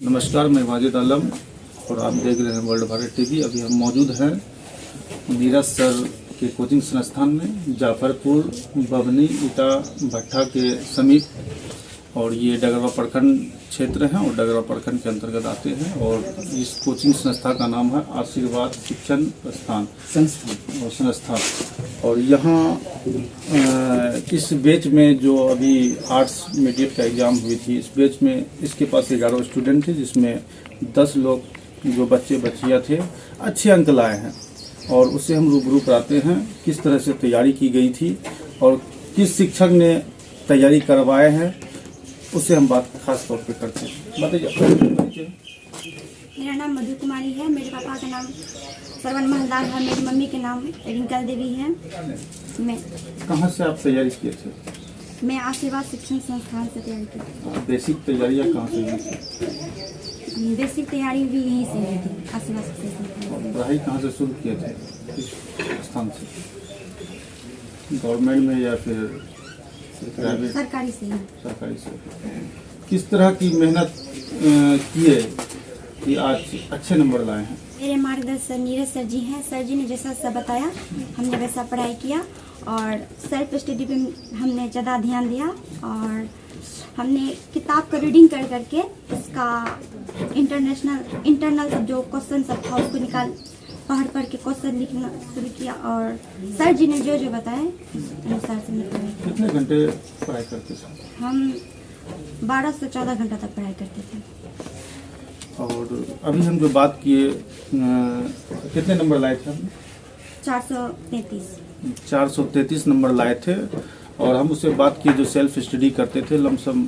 नमस्कार, मैं वाजिद आलम और आप देख रहे हैं वर्ल्ड भारत टीवी। अभी हम मौजूद हैं नीरज सर के कोचिंग संस्थान में, जाफरपुर बभनी ईटा भट्टा के समीप। और ये डगरवा प्रखंड क्षेत्र है और डगरवा प्रखंड के अंतर्गत आते हैं। और इस कोचिंग संस्था का नाम है आशीर्वाद शिक्षण संस्था। और यहाँ इस बैच में जो अभी आर्ट्स मीडिएट का एग्ज़ाम हुई थी, इस बैच में इसके पास 11 स्टूडेंट थे, जिसमें 10 लोग जो बच्चे बच्चियाँ थे अच्छे अंक लाए हैं। और उससे हम रूबरू कराते हैं किस तरह से तैयारी की गई थी और किस शिक्षक ने तैयारी करवाए हैं, उससे हम बात खास तौर पे करते हैं। बताइए। मेरा नाम मधु कुमारी है। मेरे पापा का नाम सरवन महलदार है। मेरी मम्मी के नाम रिंकल देवी है। मैं कहाँ से आप तैयारी किए थे? मैं आशीर्वाद शिक्षण संस्थान से तैयारी की। बेसिक तैयारियाँ कहाँ से हुई थी? बेसिक तैयारी भी यहीं से हुई थी, आशीर्वाद शिक्षण संस्थान। पढ़ाई कहाँ से शुरू किए थे? किस स्थान से? गवर्नमेंट में या फिर सरकारी से ही। सरकारी से। किस तरह की मेहनत किए कि आज अच्छे नंबर लाए हैं? मेरे मार्गदर्शक नीरज सर जी हैं। सर जी ने जैसा सब बताया हमने वैसा पढ़ाई किया और सेल्फ स्टडी पे हमने ज़्यादा ध्यान दिया। और हमने किताब का रीडिंग कर करके इसका इंटरनल सब जो क्वेश्चन सब था उसको पढ़ के क्वेश्चन लिखना शुरू किया। और सर जी ने जो जो बताए अनुसार से हमने पढ़ाई। कितने घंटे पढ़ाई करते थे? हम 12 से 14 घंटा तक पढ़ाई करते थे। और अभी हम जो बात किए, कितने नंबर लाए थे हम? 433 नंबर लाए थे। और हम उससे बात की जो सेल्फ स्टडी करते थे, लमसम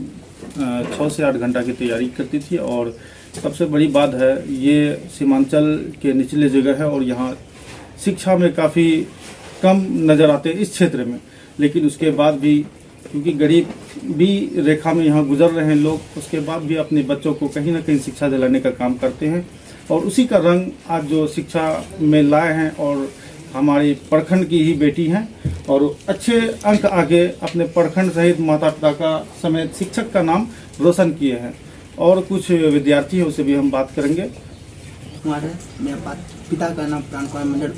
6 से 8 घंटा की तैयारी करती थी। और सबसे बड़ी बात है, ये सीमांचल के निचले जगह है और यहाँ शिक्षा में काफ़ी कम नज़र आते हैं इस क्षेत्र में। लेकिन उसके बाद भी क्योंकि गरीबी रेखा में यहाँ गुजर रहे हैं लोग, उसके बाद भी अपने बच्चों को कहीं ना कहीं शिक्षा दिलाने का काम करते हैं। और उसी का रंग आज जो शिक्षा में लाए हैं और हमारी प्रखंड की ही बेटी हैं और अच्छे अंक आगे अपने प्रखंड सहित माता पिता का समेत शिक्षक का नाम रोशन किए हैं। और कुछ विद्यार्थी हैं, उससे भी हम बात करेंगे। हमारे मेरे पिता का नाम प्राण कुमार मंडल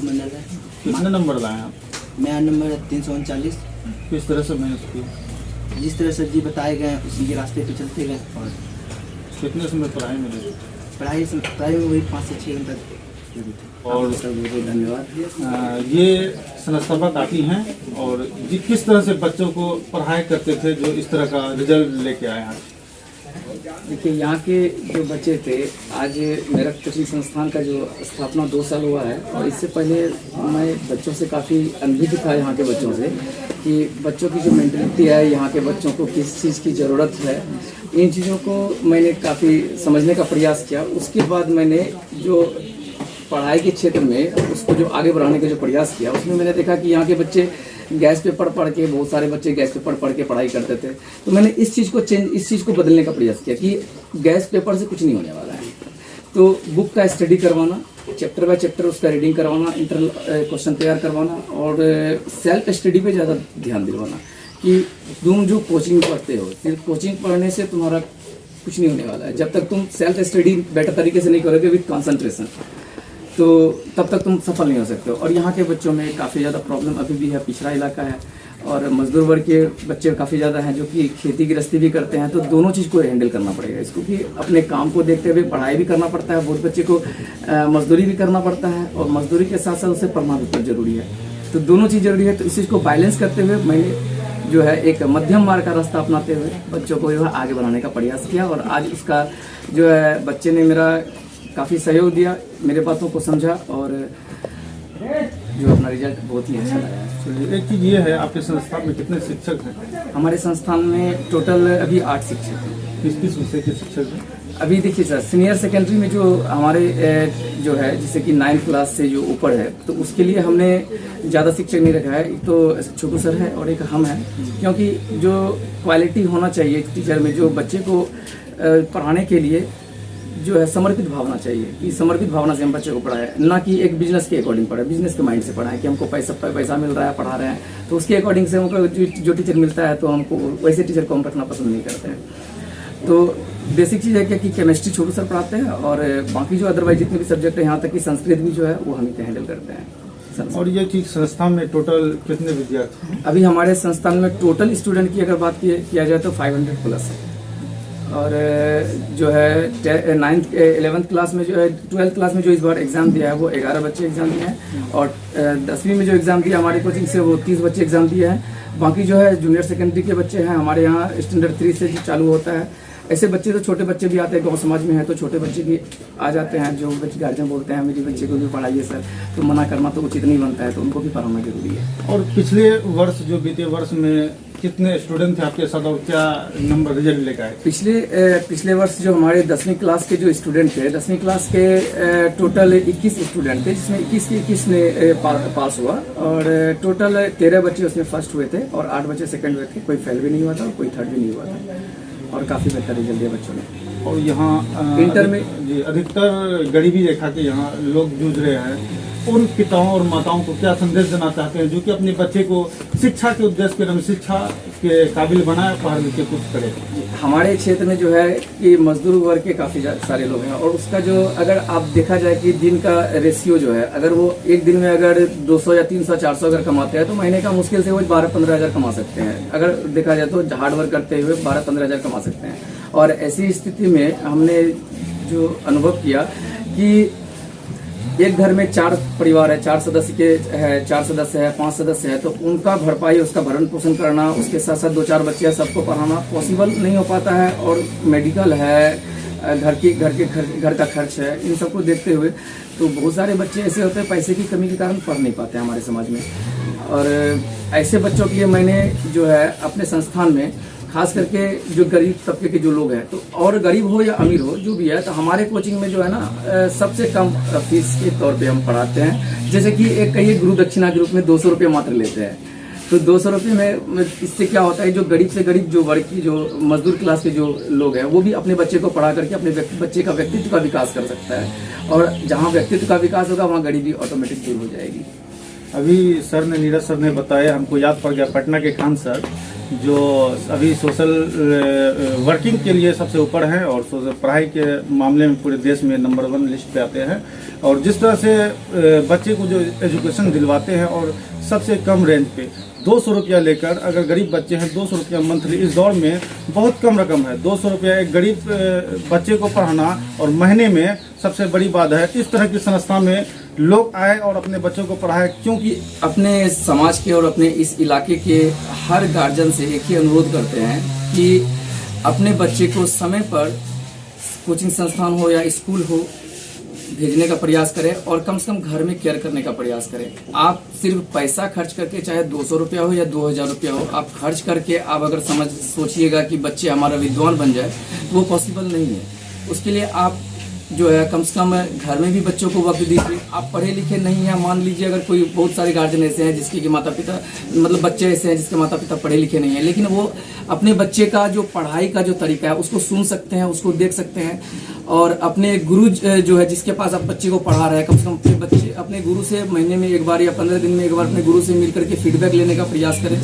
मंडल है। कितने नंबर लाए आप? मेरा नंबर है 339। किस तरह से मेहनत की? जिस तरह से जी बताए गए उसी के रास्ते पे चलते गए। और कितने समय पढ़ाई में लगे? पढ़ाई में वही 5 से 6 घंटा। और धन्यवाद। ये संस्थापक आती हैं और किस तरह से बच्चों को पढ़ाई करते थे जो इस तरह का रिजल्ट लेके आए हैं? देखिए, यहाँ के जो बच्चे थे, आज मेरा कोचिंग संस्थान का जो स्थापना 2 साल हुआ है। और इससे पहले मैं बच्चों से काफ़ी अनुभूत था, यहाँ के बच्चों से, कि बच्चों की जो मेंटलिटी है, यहाँ के बच्चों को किस चीज़ की ज़रूरत है, इन चीज़ों को मैंने काफ़ी समझने का प्रयास किया। उसके बाद मैंने जो पढ़ाई के क्षेत्र में उसको जो आगे बढ़ाने का जो प्रयास किया, उसमें मैंने देखा कि यहाँ के बच्चे गैस पे पढ़ के, बहुत सारे बच्चे गैस पे पढ़ के पढ़ाई करते थे। तो मैंने इस चीज़ को बदलने का प्रयास किया कि गैस पेपर से कुछ नहीं होने वाला है। तो बुक का स्टडी करवाना, चैप्टर बाय चैप्टर उसका रीडिंग करवाना, इंटरनल क्वेश्चन तैयार करवाना और सेल्फ स्टडी पे ज़्यादा ध्यान दिलवाना कि तुम जो कोचिंग पढ़ते हो, सिर्फ कोचिंग पढ़ने से तुम्हारा कुछ नहीं होने वाला है। जब तक तुम सेल्फ स्टडी बेटर तरीके से नहीं करोगे विद कॉन्सेंट्रेशन, तो तब तक तुम सफल नहीं हो सकते हो। और यहाँ के बच्चों में काफ़ी ज़्यादा प्रॉब्लम अभी भी है, पिछड़ा इलाका है और मजदूर वर्ग के बच्चे काफ़ी ज़्यादा हैं जो कि खेती गृहस्थी भी करते हैं। तो दोनों चीज़ को हैंडल करना पड़ेगा इसको, कि अपने काम को देखते हुए पढ़ाई भी करना पड़ता है, बहुत बच्चे को मजदूरी भी करना पड़ता है और मजदूरी के साथ साथ उसे पढ़ना भी जरूरी है। तो दोनों चीज़ जरूरी है। तो इस चीज़ को बैलेंस करते हुए मैंने जो है एक मध्यम मार्ग का रास्ता अपनाते हुए बच्चों को जो है आगे बढ़ाने का प्रयास किया। और आज उसका जो है बच्चे ने मेरा काफ़ी सहयोग दिया, मेरे बातों को समझा और जो अपना रिजल्ट बहुत ही अच्छा लगा। एक चीज़ ये है, आपके संस्थान में कितने शिक्षक हैं? हमारे संस्थान में टोटल अभी 8 शिक्षक हैं। किस किस विषय के शिक्षक हैं? अभी देखिए सर, सीनियर सेकेंडरी में जो हमारे जो है जैसे कि 9th क्लास से जो ऊपर है, तो उसके लिए हमने ज़्यादा शिक्षक नहीं रखा है। एक तो छोटू सर है और एक हम हैं, क्योंकि जो क्वालिटी होना चाहिए टीचर में, जो बच्चे को पढ़ाने के लिए जो है समर्पित भावना चाहिए, कि समर्पित भावना से हम बच्चे को पढ़ाएं, ना कि एक बिजनेस के अकॉर्डिंग पढ़ाएं, बिजनेस के माइंड से पढ़ाएं कि हमको पैसा मिल रहा है, पढ़ा रहे हैं, तो उसके अकॉर्डिंग से हमको जो टीचर मिलता है तो हमको वैसे टीचर को हम रखना पसंद नहीं करते हैं। तो बेसिक चीज़ है क्या कि केमिस्ट्री छोटू सर पढ़ाते हैं और बाकी जो अदरवाइज जितने भी सब्जेक्ट है यहाँ तक कि संस्कृत भी जो है वो हम ही हैंडल करते हैं। और ये चीज संस्था में टोटल कितने विद्यार्थी हैं? अभी हमारे संस्थान में टोटल स्टूडेंट की अगर बात किया जाए तो 500 प्लस है। और जो है 9th 11th क्लास में जो है 12th क्लास में जो इस बार एग्ज़ाम दिया है वो 11 बच्चे एग्ज़ाम दिए हैं और 10वीं में जो एग्ज़ाम दिया हमारी कोचिंग से वो 30 बच्चे एग्ज़ाम दिए हैं। बाकी जो है जूनियर सेकेंडरी के बच्चे हैं हमारे यहाँ स्टैंडर्ड 3 से चालू होता है। ऐसे बच्चे तो छोटे बच्चे भी आते हैं, गांव समाज में है तो छोटे बच्चे भी आ जाते हैं। जो बच्चे गार्जियन बोलते हैं मेरे बच्चे को भी पढ़ाइए सर, तो मना करना तो उचित नहीं बनता है, तो उनको भी पढ़ाना जरूरी है। और पिछले वर्ष जो बीते वर्ष में कितने स्टूडेंट थे आपके साथ और क्या नंबर रिजल्ट लेकर आए? पिछले वर्ष जो हमारे 10वीं क्लास के जो स्टूडेंट थे, 10वीं क्लास के टोटल 21 स्टूडेंट थे जिसमें 21 के 21 ने पास हुआ और टोटल 13 बच्चे उसमें फर्स्ट हुए थे और 8 बच्चे सेकंड हुए थे। कोई फेल भी नहीं हुआ था और कोई थर्ड भी नहीं हुआ था और काफ़ी बेहतर रिजल्ट दिया बच्चों ने। और यहाँ इंटर में जी अधिकतर गरीबी रेखा के यहाँ लोग जूझ रहे हैं, उन पिताओं और माताओं को क्या संदेश देना चाहते हैं जो कि अपने बच्चे को शिक्षा के उद्देश्य के लिए शिक्षा के काबिल बनाए, पढ़ लिख के कुछ करे? हमारे क्षेत्र में जो है कि मजदूर वर्ग के काफ़ी सारे लोग हैं और उसका जो अगर आप देखा जाए कि दिन का रेशियो जो है, अगर वो एक दिन में अगर 200 या 300 400 अगर कमाते हैं तो महीने का मुश्किल से वो 12-15 हज़ार कमा सकते हैं। अगर देखा जाए तो हार्ड वर्क करते हुए 12-15 हज़ार कमा सकते हैं। और ऐसी स्थिति में हमने जो अनुभव किया कि एक घर में 4 परिवार है, 4 सदस्य है, 4 सदस्य है, 5 सदस्य है, तो उनका भरपाई, उसका भरण पोषण करना, उसके साथ साथ 2-4 बच्चे हैं, सबको पढ़ाना पॉसिबल नहीं हो पाता है। और मेडिकल है, घर का खर्च है, इन सबको देखते हुए तो बहुत सारे बच्चे ऐसे होते हैं पैसे की कमी के कारण पढ़ नहीं पाते हैं हमारे समाज में। और ऐसे बच्चों के लिए मैंने जो है अपने संस्थान में खास करके जो गरीब तबके के जो लोग हैं, तो और गरीब हो या अमीर हो जो भी है, तो हमारे कोचिंग में जो है ना सबसे कम फीस के तौर पे हम पढ़ाते हैं। जैसे कि एक कहिए गुरु दक्षिणा के रूप में 200 रुपये मात्र लेते हैं। तो 200 रुपये में इससे क्या होता है, जो गरीब से गरीब जो वर्ग की जो मजदूर क्लास के जो लोग हैं वो भी अपने बच्चे को पढ़ा करके अपने बच्चे का व्यक्तित्व का विकास कर सकता है। और जहाँ व्यक्तित्व का विकास होगा वहाँ गरीबी ऑटोमेटिक दूर हो जाएगी। अभी सर ने, नीरज सर ने बताया, हमको याद पड़ गया पटना के खान सर जो अभी सोशल वर्किंग के लिए सबसे ऊपर हैं और पढ़ाई के मामले में पूरे देश में नंबर 1 लिस्ट पे आते हैं। और जिस तरह से बच्चे को जो एजुकेशन दिलवाते हैं और सबसे कम रेंज पे 200 रुपया लेकर, अगर गरीब बच्चे हैं 200 रुपया मंथली, इस दौर में बहुत कम रकम है। 200 रुपया एक गरीब बच्चे को पढ़ाना और महीने में सबसे बड़ी बात है। इस तरह की संस्था में लोग आए और अपने बच्चों को पढ़ाए, क्योंकि अपने समाज के और अपने इस इलाके के हर गार्जियन से एक ही अनुरोध करते हैं कि अपने बच्चे को समय पर कोचिंग संस्थान हो या स्कूल हो भेजने का प्रयास करें और कम से कम घर में केयर करने का प्रयास करें। आप सिर्फ पैसा खर्च करके, चाहे 200 रुपया हो या 2000 रुपया हो, आप खर्च करके आप अगर सोचिएगा कि बच्चे हमारा विद्वान बन जाए तो वो पॉसिबल नहीं है। उसके लिए आप जो है कम से कम घर में भी बच्चों को वक्त दीजिए। आप पढ़े लिखे नहीं हैं, मान लीजिए अगर कोई बहुत सारे गार्जियन ऐसे हैं जिसके कि माता पिता, मतलब बच्चे ऐसे हैं जिसके माता पिता पढ़े लिखे नहीं हैं, लेकिन वो अपने बच्चे का जो पढ़ाई का जो तरीका है उसको सुन सकते हैं, उसको देख सकते हैं। और अपने गुरु जो है जिसके पास आप बच्चे को पढ़ा रहे हैं, कम से कम अपने गुरु से महीने में एक बार या 15 दिन में एक बार अपने गुरु से मिल करके फीडबैक लेने का प्रयास करें।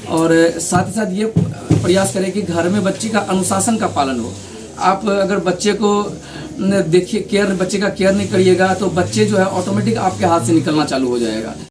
और साथ ही साथ ये प्रयास करें कि घर में बच्चे का अनुशासन का पालन हो। आप अगर बच्चे को देखिए बच्चे का केयर नहीं करिएगा तो बच्चे जो है ऑटोमेटिक आपके हाथ से निकलना चालू हो जाएगा।